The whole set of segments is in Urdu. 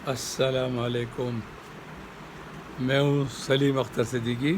السلام علیکم، میں ہوں Salim Akhtar Siddiqui,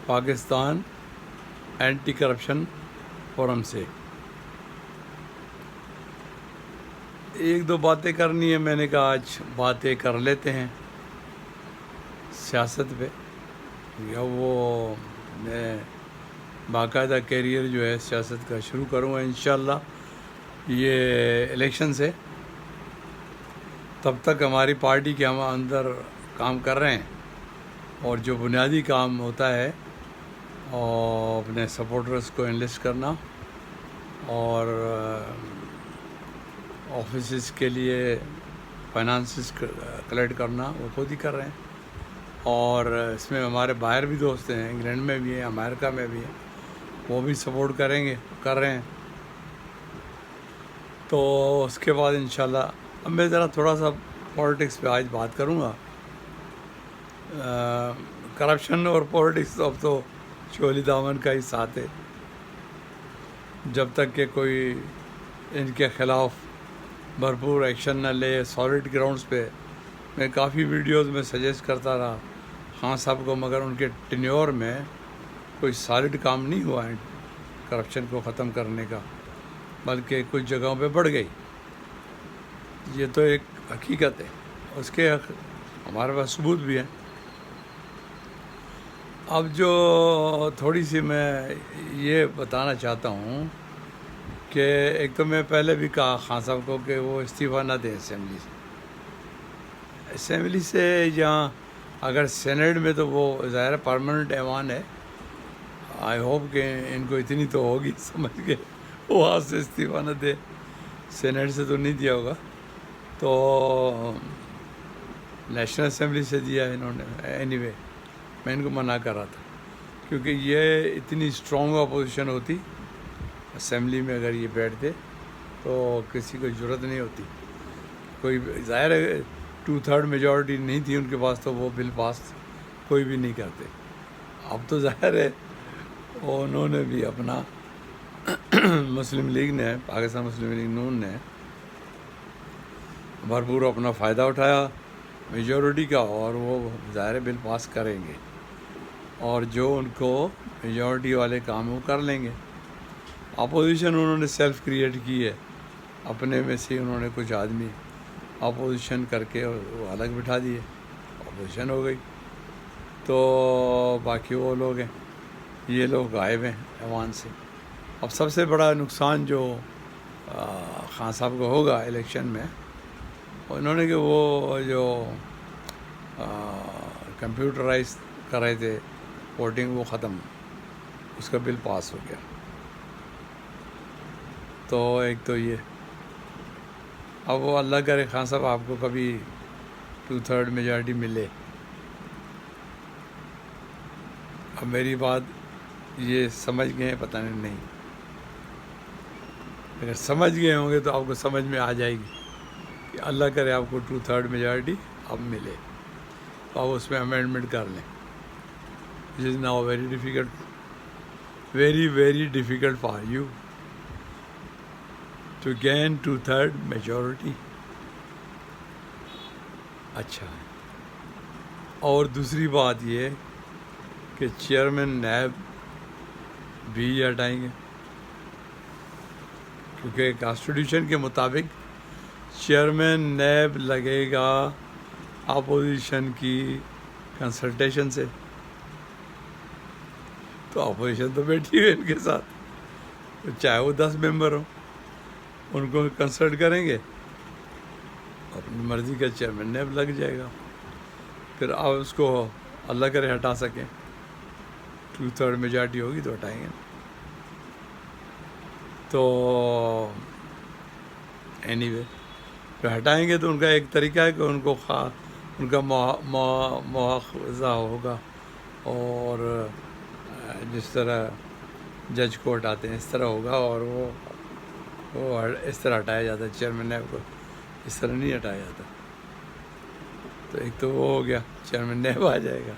Pakistan anti corruption forum سے۔ ایک دو باتیں کرنی ہے، میں نے کہا آج باتیں کر لیتے ہیں سیاست پہ، یا وہ میں باقاعدہ کیریئر جو ہے سیاست کا شروع کروں گا انشاءاللہ یہ الیکشن سے۔ تب تک ہماری پارٹی کے ہم اندر کام کر رہے ہیں، اور جو بنیادی کام ہوتا ہے اور اپنے سپورٹرز کو انلسٹ کرنا اور آفیسز کے لیے فائنانسز کلیکٹ کرنا، وہ خود ہی کر رہے ہیں۔ اور اس میں ہمارے باہر بھی دوست ہیں، انگلینڈ میں بھی ہیں، امریکہ میں بھی ہیں، وہ بھی سپورٹ کر رہے ہیں۔ تو اس کے بعد انشاءاللہ اب میں ذرا تھوڑا سا پولیٹکس پہ آج بات کروں گا۔ کرپشن اور پولیٹکس اب تو چولی دامن کا ہی ساتھ ہے۔ جب تک کہ کوئی ان کے خلاف بھرپور ایکشن نہ لے سالڈ گراؤنڈز پہ، میں کافی ویڈیوز میں سجیسٹ کرتا رہا خان صاحب کو، مگر ان کے ٹینیور میں کوئی سالڈ کام نہیں ہوا ہے کرپشن کو ختم کرنے کا، بلکہ کچھ جگہوں پہ بڑھ گئی۔ یہ تو ایک حقیقت ہے، اس کے ہمارے پاس ثبوت بھی ہیں۔ اب جو تھوڑی سی میں یہ بتانا چاہتا ہوں کہ ایک تو میں پہلے بھی کہا خان صاحب کو کہ وہ استعفیٰ نہ دیں اسمبلی سے، جہاں اگر سینیٹ میں تو وہ ظاہر پرماننٹ ایوان ہے، آئی ہوپ کہ ان کو اتنی تو ہوگی سمجھ کے وہ وہاں سے استعفیٰ نہ دے، سینیٹ سے تو نہیں دیا ہوگا، تو نیشنل اسمبلی سے دیا انہوں نے۔ اینی وے میں ان کو منع کر رہا تھا، کیونکہ یہ اتنی اسٹرانگ اپوزیشن ہوتی اسمبلی میں، اگر یہ بیٹھتے تو کسی کو ضرورت نہیں ہوتی، کوئی ظاہر ہے 2/3 میجورٹی نہیں تھی ان کے پاس، تو وہ بل پاس کوئی بھی نہیں کرتے۔ اب تو ظاہر ہے انہوں نے بھی اپنا مسلم لیگ نے، پاکستان مسلم لیگ نون نے بھرپور اپنا فائدہ اٹھایا میجورٹی کا، اور وہ ظاہر بل پاس کریں گے، اور جو ان کو میجورٹی والے کام وہ کر لیں گے۔ اپوزیشن انہوں نے سیلف کریٹ کی ہے، اپنے میں سے انہوں نے کچھ آدمی اپوزیشن کر کے وہ الگ بٹھا دیے، اپوزیشن ہو گئی۔ تو باقی وہ لوگ ہیں، یہ لوگ غائب ہیں ایوان سے۔ اب سب سے بڑا نقصان جو خان صاحب کو ہوگا الیکشن میں، انہوں نے کہ وہ جو کمپیوٹرائز کر رہے تھے ووٹنگ، وہ ختم، اس کا بل پاس ہو گیا۔ تو ایک تو یہ، اب وہ اللہ کرے خان صاحب آپ کو کبھی 2/3 میجورٹی ملے۔ اب میری بات یہ سمجھ گئے ہیں، پتہ نہیں، اگر سمجھ گئے ہوں گے تو آپ کو سمجھ میں آ جائے گی کہ اللہ کرے آپ کو 2/3 میجورٹی اب ملے، تو آپ اس میں امینڈمنٹ کر لیں۔ This is now very difficult for you to gain 2/3 majority۔ اچھا، اور دوسری بات یہ کہ چیئرمین نیب بھی ہٹائیں گے، کیونکہ کانسٹیٹیوشن کے مطابق چیئرمین نیب لگے گا اپوزیشن کی کنسلٹیشن سے، تو اپوزیشن تو بیٹھی ہوئی ان کے ساتھ، چاہے وہ 10 ممبر ہوں، ان کو کنسلٹ کریں گے، اپنی مرضی کا چیئرمین نیب لگ جائے گا، پھر آپ اس کو اللہ کرے ہٹا سکیں، 2/3 میجورٹی ہوگی تو ہٹائیں گے۔ تو اینی وے پھر ہٹائیں گے تو ان کا ایک طریقہ ہے کہ ان کو ان کا مواخذہ ہوگا، اور جس طرح جج کو ہٹاتے ہیں اس طرح ہوگا، اور وہ اس طرح ہٹایا جاتا ہے، چیئرمین نیب کو اس طرح نہیں ہٹایا جاتا۔ تو ایک تو وہ ہو گیا، چیئرمین نیب آ جائے گا۔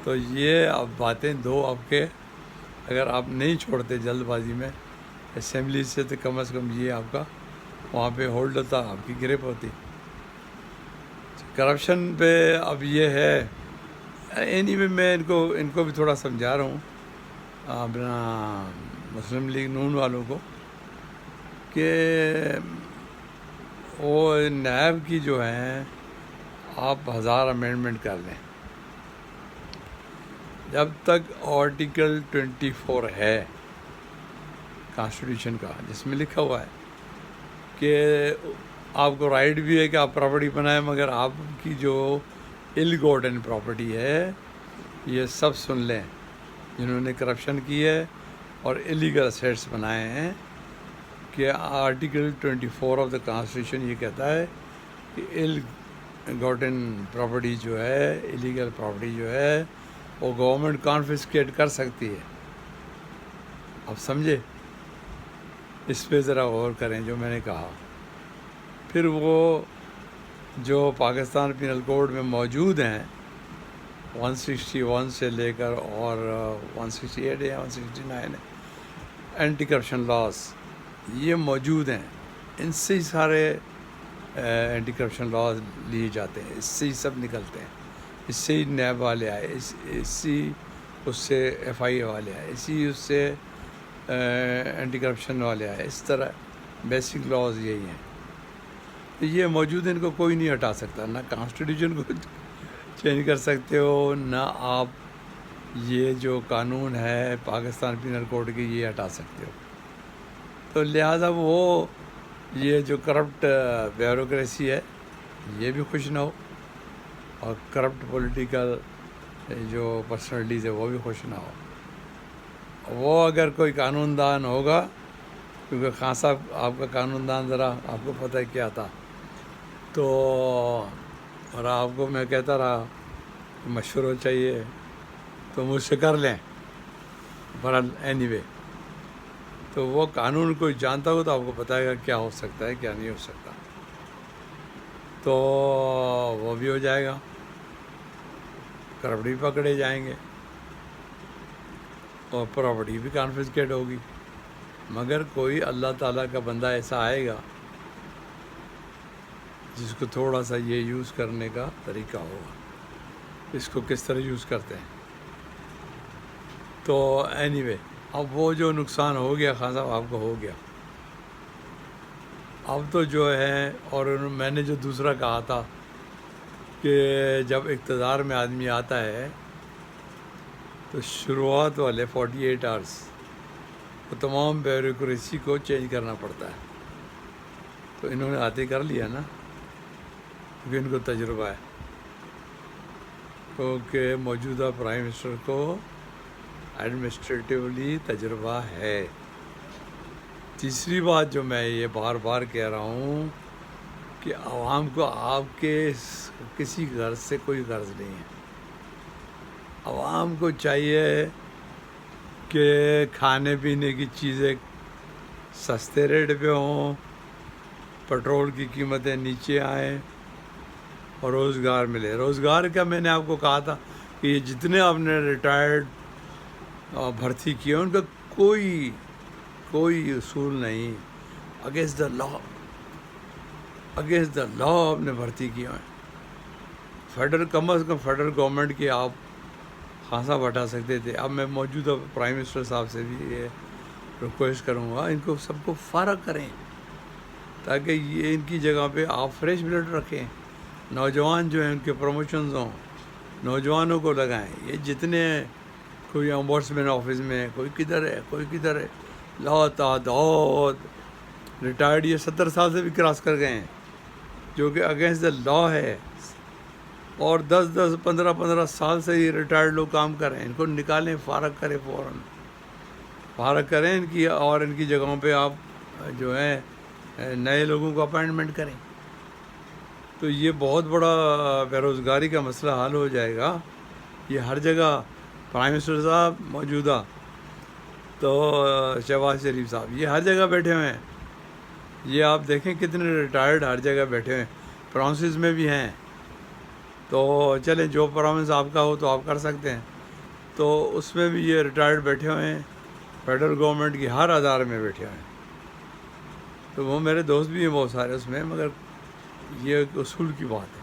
تو یہ اب باتیں دو اب کے، اگر آپ نہیں چھوڑتے جلد بازی میں اسمبلی سے، تو کم از کم یہ آپ کا وہاں پہ ہولڈ ہوتا، آپ کی گرپ ہوتی۔ کرپشن پہ اب یہ ہے، اینی وے میں ان کو بھی تھوڑا سمجھا رہا ہوں اپنا مسلم لیگ نون والوں کو کہ وہ نیب کی جو ہیں آپ 1000 امینڈمنٹ کر لیں، جب تک آرٹیکل 24 ہے کانسٹیٹیوشن کا، جس میں لکھا ہوا ہے کہ آپ کو رائٹ بھی ہے کہ آپ پراپرٹی بنائیں، مگر آپ کی جو ال گوٹن پراپرٹی ہے یہ سب سن لیں جنہوں نے کرپشن کی ہے اور الیگل اسیٹس بنائے ہیں، کہ آرٹیکل 24 آف دا کانسٹیٹیوشن یہ کہتا ہے کہ ال گوٹن پراپرٹی جو ہے، الیگل پراپرٹی جو ہے، وہ گورنمنٹ کانفسکیٹ کر سکتی ہے۔ اب سمجھے؟ اس پہ ذرا غور کریں جو میں نے کہا۔ پھر وہ جو پاکستان پینل کوڈ میں موجود ہیں 161 سے لے کر اور 168 یا 169 ہے اینٹی کرپشن لاس، یہ موجود ہیں، ان سے ہی سارے اینٹی کرپشن لاس لیے جاتے ہیں، اس سے ہی سب نکلتے ہیں، اس سے ہی نیب والے آئے، اس سے ایف آئی اے والے آئے، اس سے اینٹی کرپشن والے آئے، اس طرح بیسک لاز یہی ہیں۔ تو یہ موجود ان کو کوئی نہیں ہٹا سکتا، نہ کانسٹیٹیوشن کو چینج کر سکتے ہو، نہ آپ یہ جو قانون ہے پاکستان پینل کوڈ کی یہ ہٹا سکتے ہو۔ تو لہٰذا وہ یہ جو کرپٹ بیوروکریسی ہے یہ بھی خوش نہ ہو، اور کرپٹ پولیٹیکل جو پرسنالٹیز ہے وہ بھی خوش نہ ہو۔ وہ اگر کوئی قانون دان ہوگا، کیونکہ خان صاحب آپ کا قانون دان ذرا آپ کو پتہ ہے کیا تھا، تو اور آپ کو میں کہتا رہا مشورہ چاہیے تو مجھ سے کر لیں، برحال اینی وے تو وہ قانون کوئی جانتا ہو تو آپ کو بتائے گا کیا ہو سکتا ہے کیا نہیں ہو سکتا، تو وہ بھی ہو جائے گا، کرپٹ بھی پکڑے جائیں گے اور پراپرٹی بھی کانفسکیٹ ہوگی۔ مگر کوئی اللہ تعالیٰ کا بندہ ایسا آئے گا جس کو تھوڑا سا یہ یوز کرنے کا طریقہ ہوگا، اس کو کس طرح یوز کرتے ہیں۔ تو اینی وے اب وہ جو نقصان ہو گیا خان صاحب آپ کو ہو گیا، اب تو جو ہے، اور میں نے جو دوسرا کہا تھا کہ جب اقتدار میں آدمی آتا ہے تو شروعات والے 48 آورس وہ تمام بیوروکریسی کو چینج کرنا پڑتا ہے، تو انہوں نے آتے کر لیا نا، کیونکہ ان کو تجربہ ہے، کیونکہ موجودہ پرائم منسٹر کو ایڈمنسٹریٹیولی تجربہ ہے۔ تیسری بات جو میں یہ بار بار کہہ رہا ہوں کہ عوام کو آپ کے کسی غرض سے کوئی غرض نہیں ہے، عوام کو چاہیے کہ کھانے پینے کی چیزیں سستے ریٹ پہ ہوں، پٹرول کی قیمتیں نیچے آئیں اور روزگار ملے۔ روزگار کا میں نے آپ کو کہا تھا کہ یہ جتنے آپ نے ریٹائرڈ بھرتی کیے ان کا کوئی اصول نہیں، اگینسٹ دا لا آپ نے بھرتی کیا ہے۔ کم از کم فیڈرل گورنمنٹ کی آپ خاصا ہٹا سکتے تھے۔ اب میں موجودہ پرائم منسٹر صاحب سے بھی یہ ریکویسٹ کروں گا ان کو سب کو فارغ کریں، تاکہ یہ ان کی جگہ پہ آپ فریش بلڈ رکھیں، نوجوان جو ہیں ان کے پروموشنز ہوں، نوجوانوں کو لگائیں۔ یہ جتنے کوئی امبوڈسمین آفس میں کوئی کدھر ہے لا تعداد ریٹائرڈ، یہ 70 سال سے بھی کراس کر گئے ہیں، جو کہ اگینسٹ دا لا ہے، اور 10 15 سال سے یہ ریٹائرڈ لوگ کام کر رہے ہیں۔ ان کو نکالیں، فارغ کریں، فوراً فارغ کریں ان کی، اور ان کی جگہوں پہ آپ جو ہے نئے لوگوں کو اپائنٹمنٹ کریں، تو یہ بہت بڑا بے روزگاری کا مسئلہ حل ہو جائے گا۔ یہ ہر جگہ پرائم منسٹر صاحب موجودہ، تو شہباز شریف صاحب، یہ ہر جگہ بیٹھے ہوئے ہیں، یہ آپ دیکھیں کتنے ریٹائرڈ ہر جگہ بیٹھے ہوئے ہیں، پروونسز میں بھی ہیں۔ تو چلیں جو پروونس آپ کا ہو تو آپ کر سکتے ہیں، تو اس میں بھی یہ ریٹائرڈ بیٹھے ہوئے ہیں، فیڈرل گورنمنٹ کی ہر ادارے میں بیٹھے ہوئے ہیں۔ تو وہ میرے دوست بھی ہیں بہت سارے اس میں، مگر یہ ایک اصول کی بات ہے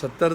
70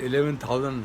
11,000